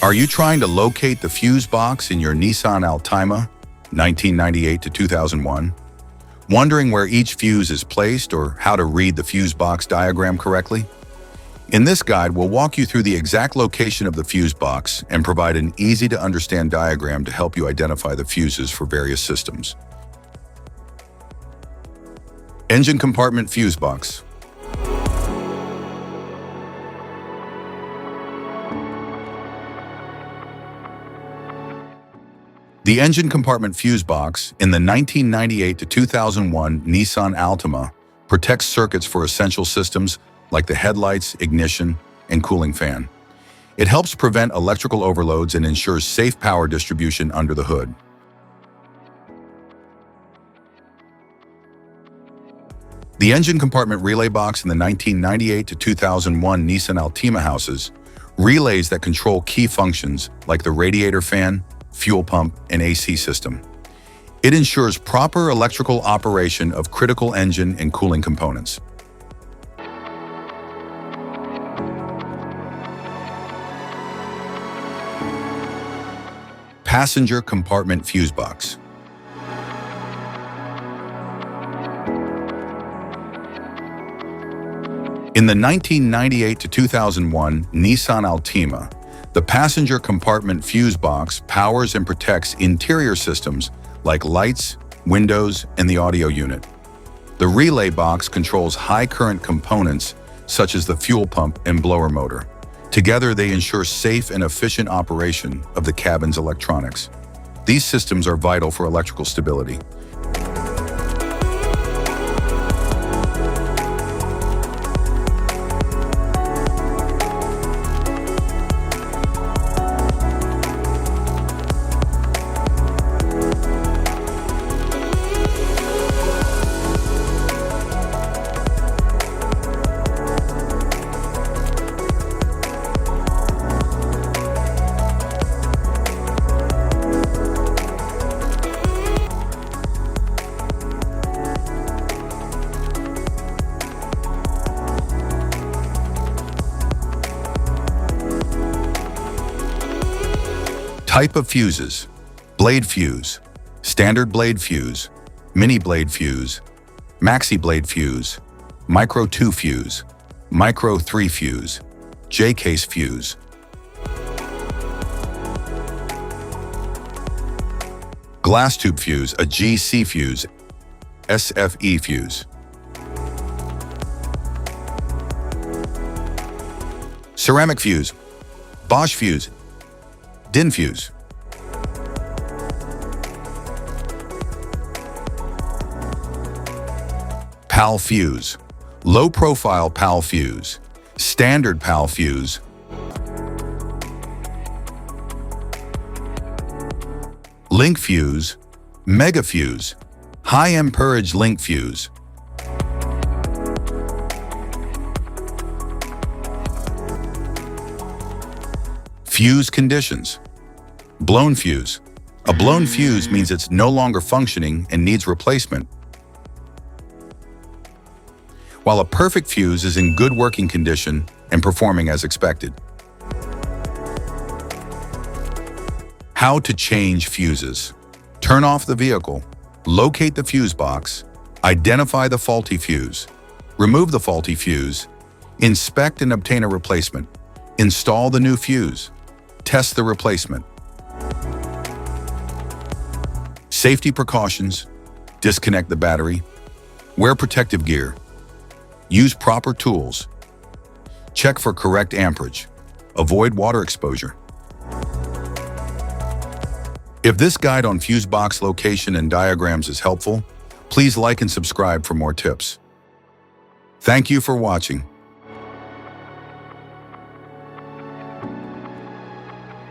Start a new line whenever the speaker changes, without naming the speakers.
Are you trying to locate the fuse box in your Nissan Altima, 1998 to 2001? Wondering where each fuse is placed or how to read the fuse box diagram correctly? In this guide, we'll walk you through the exact location of the fuse box and provide an easy-to-understand diagram to help you identify the fuses for various systems. Engine compartment fuse box. The engine compartment fuse box in the 1998 to 2001 Nissan Altima protects circuits for essential systems like the headlights, ignition, and cooling fan. It helps prevent electrical overloads and ensures safe power distribution under the hood. The engine compartment relay box in the 1998 to 2001 Nissan Altima houses relays that control key functions like the radiator fan, fuel pump, and AC system. It ensures proper electrical operation of critical engine and cooling components. Passenger compartment fuse box. In the 1998 to 2001 Nissan Altima, the passenger compartment fuse box powers and protects interior systems like lights, windows, and the audio unit. The relay box controls high current components such as the fuel pump and blower motor. Together, they ensure safe and efficient operation of the cabin's electronics. These systems are vital for electrical stability. Type of fuses: blade fuse, standard blade fuse, mini blade fuse, maxi blade fuse, micro 2 fuse, micro 3 fuse, J-case fuse. Glass tube fuse, a GC fuse, SFE fuse. Ceramic fuse, Bosch fuse, DIN fuse. PAL fuse, low profile PAL fuse, standard PAL fuse. Link fuse, mega fuse, high amperage link fuse. Fuse conditions. Blown fuse. A blown fuse means it's no longer functioning and needs replacement, while a perfect fuse is in good working condition and performing as expected. How to change fuses. Turn off the vehicle, locate the fuse box, identify the faulty fuse, remove the faulty fuse, inspect and obtain a replacement, install the new fuse, test the replacement. Safety precautions: disconnect the battery, wear protective gear, use proper tools, check for correct amperage, avoid water exposure. If this guide on fuse box location and diagrams is helpful, please like and subscribe for more tips. Thank you for watching.